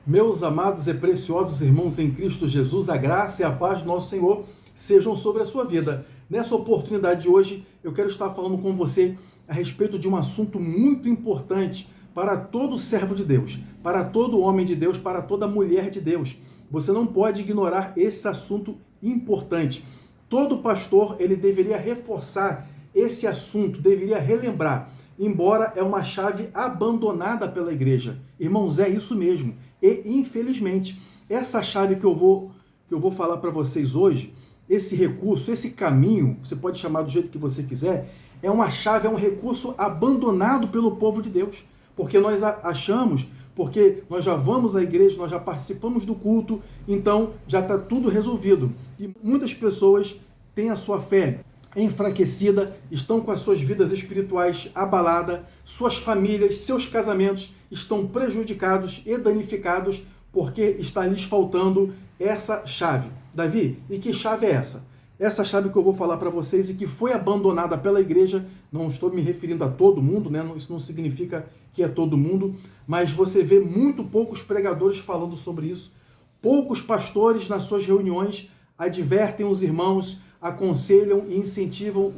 Meus amados e preciosos irmãos em Cristo Jesus, a graça e a paz do nosso Senhor sejam sobre a sua vida. Nessa oportunidade de hoje, eu quero estar falando com você a respeito de um assunto muito importante para todo servo de Deus, para todo homem de Deus, para toda mulher de Deus. Você não pode ignorar esse assunto importante. Todo pastor, ele deveria reforçar esse assunto, deveria relembrar, embora é uma chave abandonada pela igreja. Irmãos, é isso mesmo. E, infelizmente, essa chave que eu vou falar para vocês hoje, esse recurso, esse caminho, você pode chamar do jeito que você quiser, é uma chave, é um recurso abandonado pelo povo de Deus. Porque nós achamos, porque nós já vamos à igreja, nós já participamos do culto, então já está tudo resolvido. E muitas pessoas têm a sua fé enfraquecida, estão com as suas vidas espirituais abaladas, suas famílias, seus casamentos estão prejudicados e danificados porque está lhes faltando essa chave. Davi, e que chave é essa? Essa chave que eu vou falar para vocês e que foi abandonada pela igreja, não estou me referindo a todo mundo, né? Isso não significa que é todo mundo, mas você vê muito poucos pregadores falando sobre isso, poucos pastores nas suas reuniões advertem os irmãos, aconselham e incentivam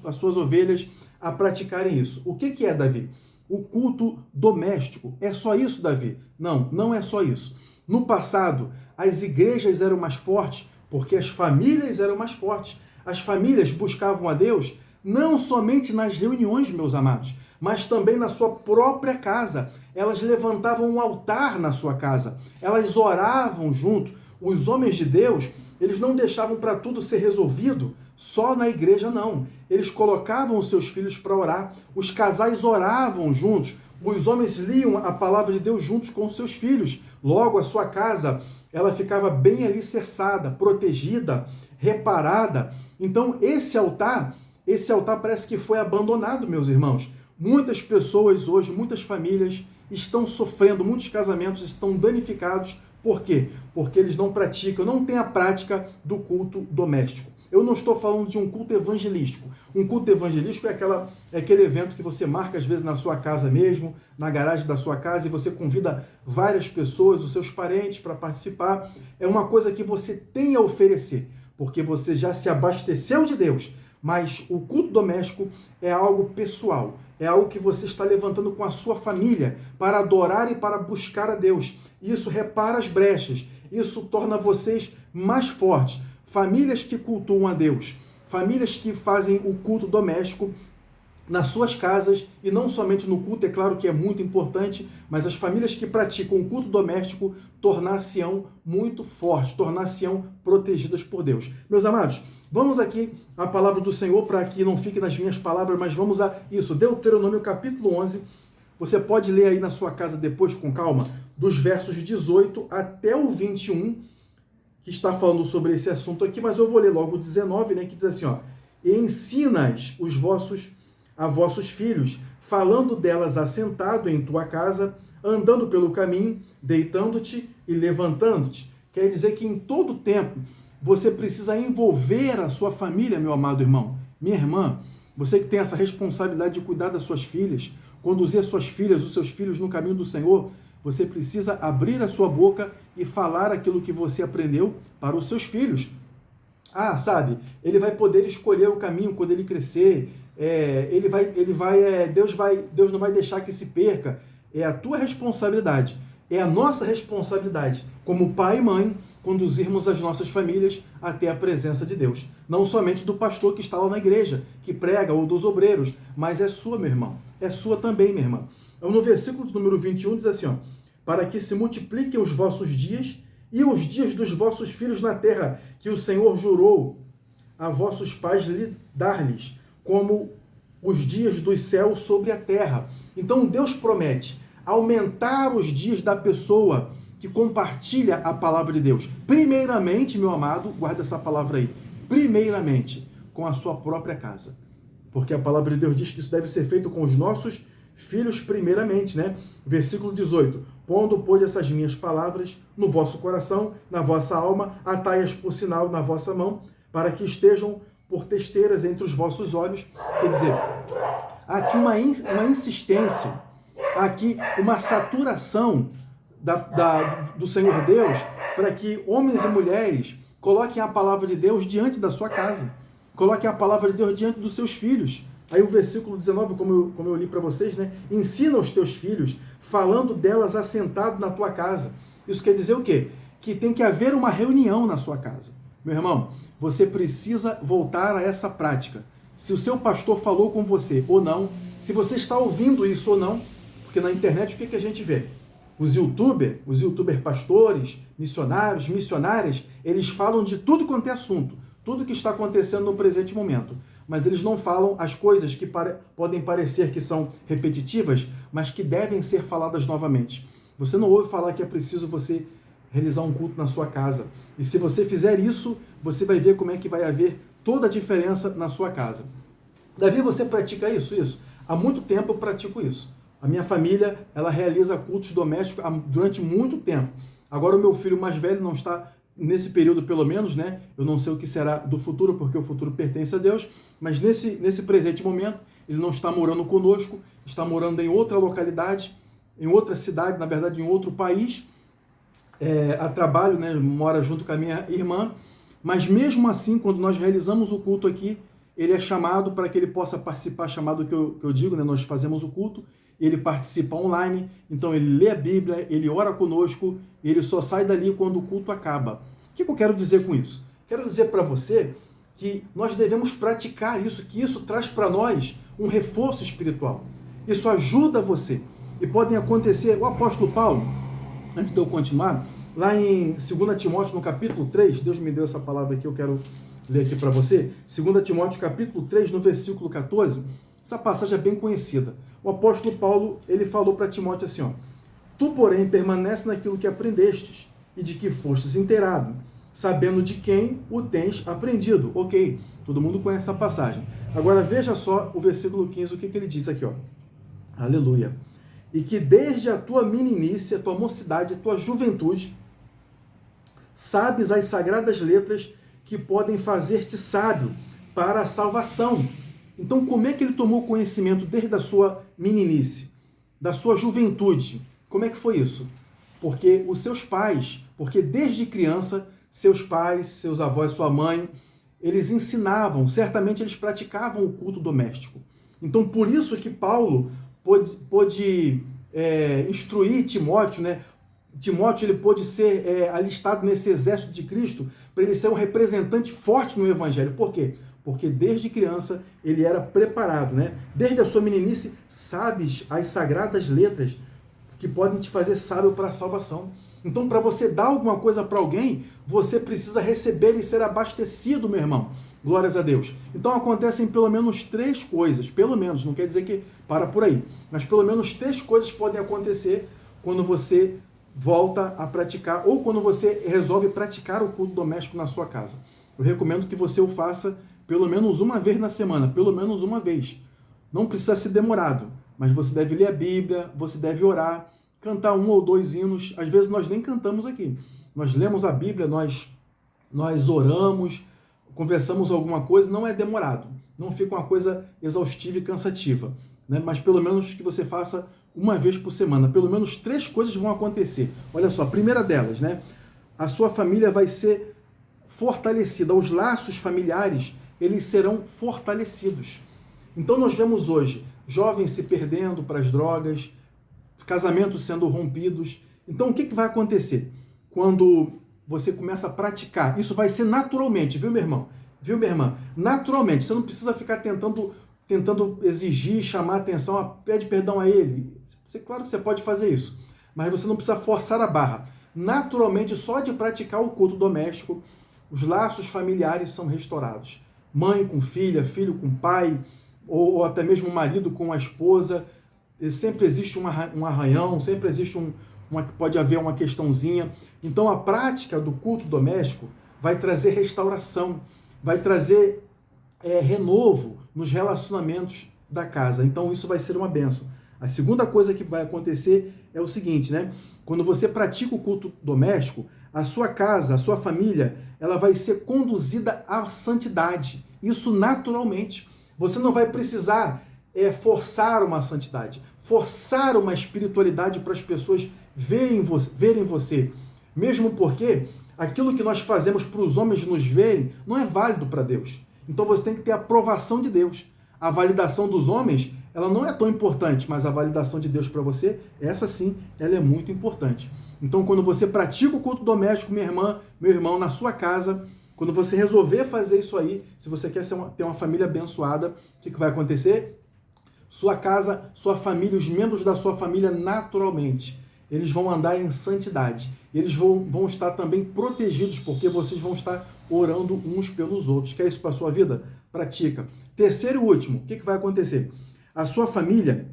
as suas ovelhas a praticarem isso. O que é, Davi? O culto doméstico. É só isso, Davi? Não, não é só isso. No passado, as igrejas eram mais fortes porque as famílias eram mais fortes. As famílias buscavam a Deus não somente nas reuniões, meus amados, mas também na sua própria casa. Elas levantavam um altar na sua casa. Elas oravam junto. Os homens de Deus, eles não deixavam para tudo ser resolvido só na igreja, não. Eles colocavam os seus filhos para orar, os casais oravam juntos, os homens liam a palavra de Deus juntos com os seus filhos. Logo, a sua casa, ela ficava bem alicerçada, protegida, reparada. Então, esse altar parece que foi abandonado, meus irmãos. Muitas pessoas hoje, muitas famílias estão sofrendo, muitos casamentos estão danificados. Por quê? Porque eles não praticam, não têm a prática do culto doméstico. Eu não estou falando de um culto evangelístico. Um culto evangelístico é aquele evento que você marca, às vezes, na sua casa mesmo, na garagem da sua casa, e você convida várias pessoas, os seus parentes, para participar. É uma coisa que você tem a oferecer, porque você já se abasteceu de Deus. Mas o culto doméstico é algo pessoal, é algo que você está levantando com a sua família para adorar e para buscar a Deus. Isso repara as brechas, isso torna vocês mais fortes. Famílias que cultuam a Deus, famílias que fazem o culto doméstico nas suas casas, e não somente no culto, é claro que é muito importante, mas as famílias que praticam o culto doméstico tornar-se-ão muito fortes, tornar-se-ão protegidas por Deus. Meus amados, vamos aqui à palavra do Senhor, para que não fique nas minhas palavras, mas vamos a isso, Deuteronômio capítulo 11, você pode ler aí na sua casa depois com calma, dos versos 18 até o 21, que está falando sobre esse assunto aqui, mas eu vou ler logo o 19, né, que diz assim, ó, e ensinas a vossos filhos, falando delas assentado em tua casa, andando pelo caminho, deitando-te e levantando-te. Quer dizer que em todo tempo você precisa envolver a sua família, meu amado irmão, minha irmã, você que tem essa responsabilidade de cuidar das suas filhas, conduzir as suas filhas, os seus filhos no caminho do Senhor, você precisa abrir a sua boca e falar aquilo que você aprendeu para os seus filhos. Ah, sabe, ele vai poder escolher o caminho quando ele crescer, Deus não vai deixar que se perca. É a tua responsabilidade, é a nossa responsabilidade, como pai e mãe, conduzirmos as nossas famílias até a presença de Deus. Não somente do pastor que está lá na igreja, que prega, ou dos obreiros, mas é sua, meu irmão, é sua também, minha irmã. Então, no versículo número 21 diz assim, ó, para que se multipliquem os vossos dias e os dias dos vossos filhos na terra, que o Senhor jurou a vossos pais dar-lhes, como os dias dos céus sobre a terra. Então Deus promete aumentar os dias da pessoa que compartilha a palavra de Deus. Primeiramente, meu amado, guarda essa palavra aí, primeiramente com a sua própria casa. Porque a palavra de Deus diz que isso deve ser feito com os nossos filhos primeiramente, né? Versículo 18. Pondo, pois, essas minhas palavras no vosso coração, na vossa alma, atai-as por sinal na vossa mão, para que estejam por testeiras entre os vossos olhos. Quer dizer, aqui uma insistência, aqui uma saturação do Senhor Deus para que homens e mulheres coloquem a palavra de Deus diante da sua casa. Coloquem a palavra de Deus diante dos seus filhos. Aí o versículo 19, como eu li para vocês, né? Ensina os teus filhos, falando delas assentado na tua casa. Isso quer dizer o quê? Que tem que haver uma reunião na sua casa. Meu irmão, você precisa voltar a essa prática. Se o seu pastor falou com você ou não, se você está ouvindo isso ou não, porque na internet o que a gente vê? Os youtubers pastores, missionários, missionárias, eles falam de tudo quanto é assunto, tudo que está acontecendo no presente momento. Mas eles não falam as coisas que podem parecer que são repetitivas, mas que devem ser faladas novamente. Você não ouve falar que é preciso você realizar um culto na sua casa. E se você fizer isso, você vai ver como é que vai haver toda a diferença na sua casa. Davi, você pratica isso? Isso. Há muito tempo eu pratico isso. A minha família, ela realiza cultos domésticos durante muito tempo. Agora o meu filho mais velho não está nesse período, pelo menos, né? Eu não sei o que será do futuro, porque o futuro pertence a Deus, mas nesse presente momento, ele não está morando conosco, está morando em outra localidade, em outra cidade, na verdade, em outro país, a trabalho, né? Mora junto com a minha irmã, mas mesmo assim, quando nós realizamos o culto aqui, ele é chamado para que ele possa participar, chamado que eu digo, né? Nós fazemos o culto, ele participa online, então ele lê a Bíblia, ele ora conosco, ele só sai dali quando o culto acaba. O que eu quero dizer com isso? Quero dizer para você que nós devemos praticar isso, que isso traz para nós um reforço espiritual. Isso ajuda você. E podem acontecer, o apóstolo Paulo, antes de eu continuar, lá em 2 Timóteo, no capítulo 3, Deus me deu essa palavra aqui, eu quero ler aqui para você, 2 Timóteo, capítulo 3, no versículo 14, essa passagem é bem conhecida. O apóstolo Paulo, ele falou para Timóteo assim, ó, tu, porém, permanece naquilo que aprendestes e de que fostes inteirado, sabendo de quem o tens aprendido. Ok, todo mundo conhece essa passagem. Agora veja só o versículo 15, o que ele diz aqui, ó. Aleluia. E que desde a tua meninice, a tua mocidade, a tua juventude, sabes as sagradas letras que podem fazer-te sábio para a salvação. Então, como é que ele tomou conhecimento desde a sua meninice, da sua juventude? Como é que foi isso? Porque os seus pais, porque desde criança, seus pais, seus avós, sua mãe, eles ensinavam, certamente eles praticavam o culto doméstico. Então, por isso que Paulo pôde instruir Timóteo, né? Timóteo ele pôde ser alistado nesse exército de Cristo para ele ser um representante forte no Evangelho. Por quê? Porque desde criança ele era preparado, né? Desde a sua meninice, sabes as sagradas letras que podem te fazer sábio para a salvação. Então, para você dar alguma coisa para alguém, você precisa receber e ser abastecido, meu irmão. Glórias a Deus. Então, acontecem pelo menos 3 coisas, pelo menos, não quer dizer que para por aí, mas pelo menos 3 coisas podem acontecer quando você volta a praticar ou quando você resolve praticar o culto doméstico na sua casa. Eu recomendo que você o faça pelo menos uma vez na semana, pelo menos uma vez. Não precisa ser demorado, mas você deve ler a Bíblia, você deve orar, cantar 1 ou 2 hinos. Às vezes nós nem cantamos aqui. Nós lemos a Bíblia, nós oramos, conversamos alguma coisa, não é demorado. Não fica uma coisa exaustiva e cansativa, né? Mas pelo menos que você faça uma vez por semana. Pelo menos 3 coisas vão acontecer. Olha só, a primeira delas, né? A sua família vai ser fortalecida. Os laços familiares, eles serão fortalecidos. Então nós vemos hoje jovens se perdendo para as drogas, casamentos sendo rompidos. Então o que vai acontecer? Quando você começa a praticar, isso vai ser naturalmente, viu, meu irmão? Viu, minha irmã? Naturalmente, você não precisa ficar tentando exigir, chamar a atenção, pede perdão a ele. Claro que você pode fazer isso, mas você não precisa forçar a barra. Naturalmente, só de praticar o culto doméstico, os laços familiares são restaurados. Mãe com filha, filho com pai, ou até mesmo marido com a esposa. Sempre existe um arranhão, sempre existe pode haver uma questãozinha. Então a prática do culto doméstico vai trazer restauração, vai trazer renovo nos relacionamentos da casa. Então isso vai ser uma bênção. A segunda coisa que vai acontecer é o seguinte, né? Quando você pratica o culto doméstico, a sua casa, a sua família, ela vai ser conduzida à santidade. Isso naturalmente. Você não vai precisar forçar uma santidade, forçar uma espiritualidade para as pessoas verem você. Mesmo porque aquilo que nós fazemos para os homens nos verem não é válido para Deus. Então você tem que ter a aprovação de Deus. A validação dos homens, ela não é tão importante, mas a validação de Deus para você, essa sim, ela é muito importante. Então, quando você pratica o culto doméstico, minha irmã, meu irmão, na sua casa, quando você resolver fazer isso aí, se você quer ter uma família abençoada, o que vai acontecer? Sua casa, sua família, os membros da sua família, naturalmente, eles vão andar em santidade. Eles vão estar também protegidos, porque vocês vão estar orando uns pelos outros. Quer isso para a sua vida? Pratica. Terceiro e último, o que vai acontecer? A sua família,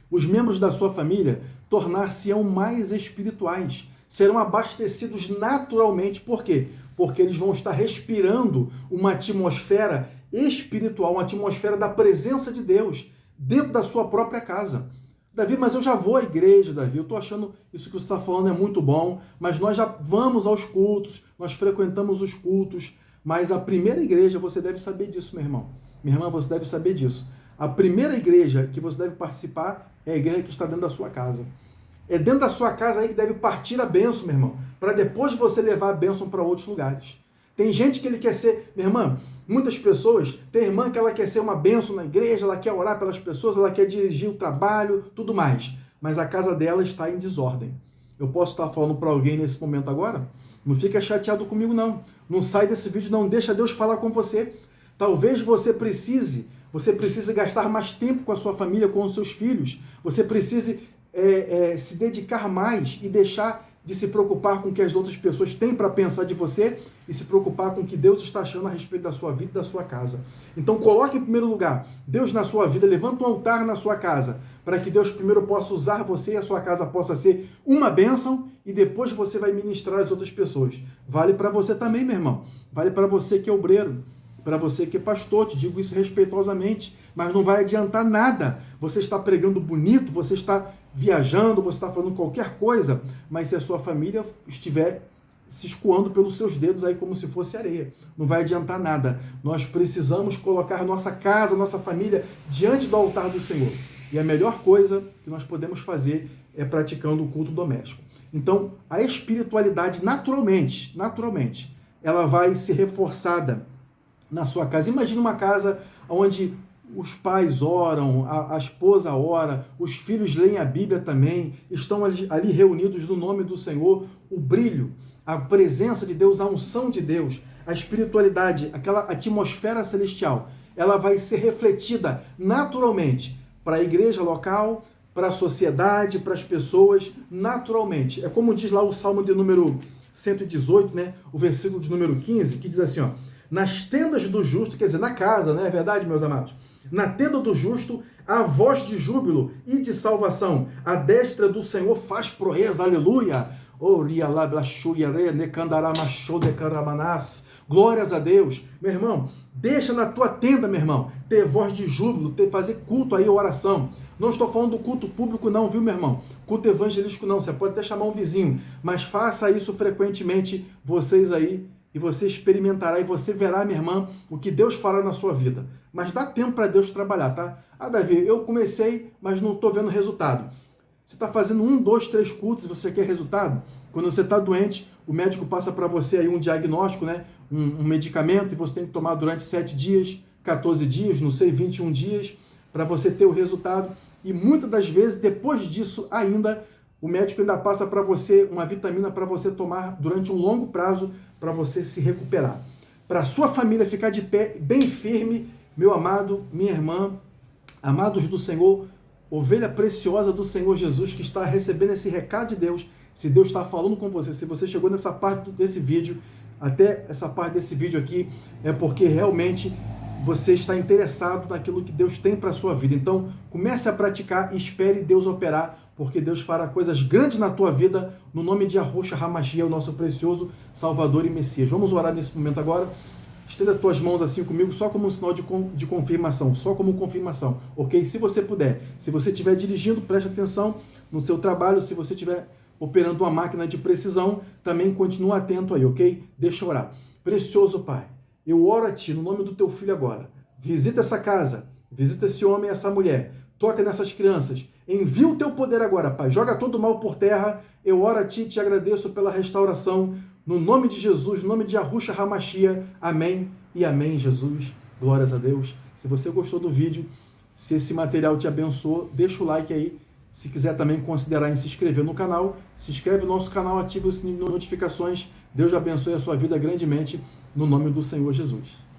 os membros da sua família, tornar-se-ão mais espirituais. Serão abastecidos naturalmente. Por quê? Porque eles vão estar respirando uma atmosfera espiritual, uma atmosfera da presença de Deus dentro da sua própria casa. Davi, mas eu já vou à igreja, Davi, eu estou achando isso que você está falando é muito bom, mas nós já vamos aos cultos, nós frequentamos os cultos, mas a primeira igreja, você deve saber disso, meu irmão. Minha irmã, você deve saber disso. A primeira igreja que você deve participar é a igreja que está dentro da sua casa. É dentro da sua casa aí que deve partir a bênção, meu irmão, para depois você levar a bênção para outros lugares. Tem gente que ele quer ser, minha irmã, muitas pessoas, tem irmã que ela quer ser uma bênção na igreja, ela quer orar pelas pessoas, ela quer dirigir o trabalho, tudo mais. Mas a casa dela está em desordem. Eu posso estar falando para alguém nesse momento agora? Não fica chateado comigo, não. Não sai desse vídeo, não. Deixa Deus falar com você. Talvez você precise gastar mais tempo com a sua família, com os seus filhos. Você precise se dedicar mais e deixar de se preocupar com o que as outras pessoas têm para pensar de você e se preocupar com o que Deus está achando a respeito da sua vida e da sua casa. Então coloque em primeiro lugar Deus na sua vida, levanta um altar na sua casa, para que Deus primeiro possa usar você e a sua casa possa ser uma bênção e depois você vai ministrar às outras pessoas. Vale para você também, meu irmão. Vale para você que é obreiro, para você que é pastor, te digo isso respeitosamente, mas não vai adiantar nada. Você está pregando bonito, você está viajando, você está falando qualquer coisa, mas se a sua família estiver se escoando pelos seus dedos aí como se fosse areia, não vai adiantar nada. Nós precisamos colocar nossa casa, nossa família diante do altar do Senhor. E a melhor coisa que nós podemos fazer é praticando o culto doméstico. Então, a espiritualidade naturalmente, ela vai ser reforçada na sua casa. Imagine uma casa onde os pais oram, a esposa ora, os filhos leem a Bíblia também, estão ali reunidos no nome do Senhor. O brilho, a presença de Deus, a unção de Deus, a espiritualidade, aquela atmosfera celestial, ela vai ser refletida naturalmente para a igreja local, para a sociedade, para as pessoas, naturalmente. É como diz lá o Salmo de número 118, né? O versículo de número 15, que diz assim, ó: nas tendas do justo, quer dizer, na casa, não é verdade, meus amados? Na tenda do justo, há voz de júbilo e de salvação. A destra do Senhor faz proeza, aleluia. Glórias a Deus. Meu irmão, deixa na tua tenda, meu irmão, ter voz de júbilo, fazer culto aí, oração. Não estou falando do culto público não, viu, meu irmão? Culto evangelístico não, você pode até chamar um vizinho, mas faça isso frequentemente, vocês aí, e você experimentará e você verá, minha irmã, o que Deus fará na sua vida. Mas dá tempo para Deus trabalhar, tá? Ah, Davi, eu comecei, mas não estou vendo resultado. Você está fazendo 1, 2, 3 cultos e você quer resultado? Quando você está doente, o médico passa para você aí um diagnóstico, né? Um medicamento, e você tem que tomar durante 7 dias, 14 dias, não sei, 21 dias, para você ter o resultado. E muitas das vezes, depois disso ainda, o médico ainda passa para você uma vitamina para você tomar durante um longo prazo para você se recuperar. Para a sua família ficar de pé, bem firme, meu amado, minha irmã, amados do Senhor, ovelha preciosa do Senhor Jesus, que está recebendo esse recado de Deus, se Deus está falando com você, se você chegou nessa parte desse vídeo, até essa parte desse vídeo aqui, é porque realmente você está interessado naquilo que Deus tem para a sua vida. Então, comece a praticar e espere Deus operar, porque Deus fará coisas grandes na tua vida, no nome de Yahushua HaMashiach, o nosso precioso Salvador e Messias. Vamos orar nesse momento agora. Estenda as tuas mãos assim comigo, só como um sinal de confirmação, só como confirmação, ok? Se você puder, se você estiver dirigindo, preste atenção no seu trabalho, se você estiver operando uma máquina de precisão, também continua atento aí, ok? Deixa eu orar. Precioso Pai, eu oro a Ti no nome do Teu Filho agora. Visita essa casa, visita esse homem e essa mulher, toca nessas crianças, Envia o teu poder agora, Pai. Joga todo o mal por terra. Eu oro a Ti e te agradeço pela restauração. No nome de Jesus, no nome de Yahushua HaMashiach. Amém e amém, Jesus. Glórias a Deus. Se você gostou do vídeo, se esse material te abençoou, deixa o like aí. Se quiser também considerar em se inscrever no canal, se inscreve no nosso canal, ativa o sininho de notificações. Deus abençoe a sua vida grandemente, no nome do Senhor Jesus.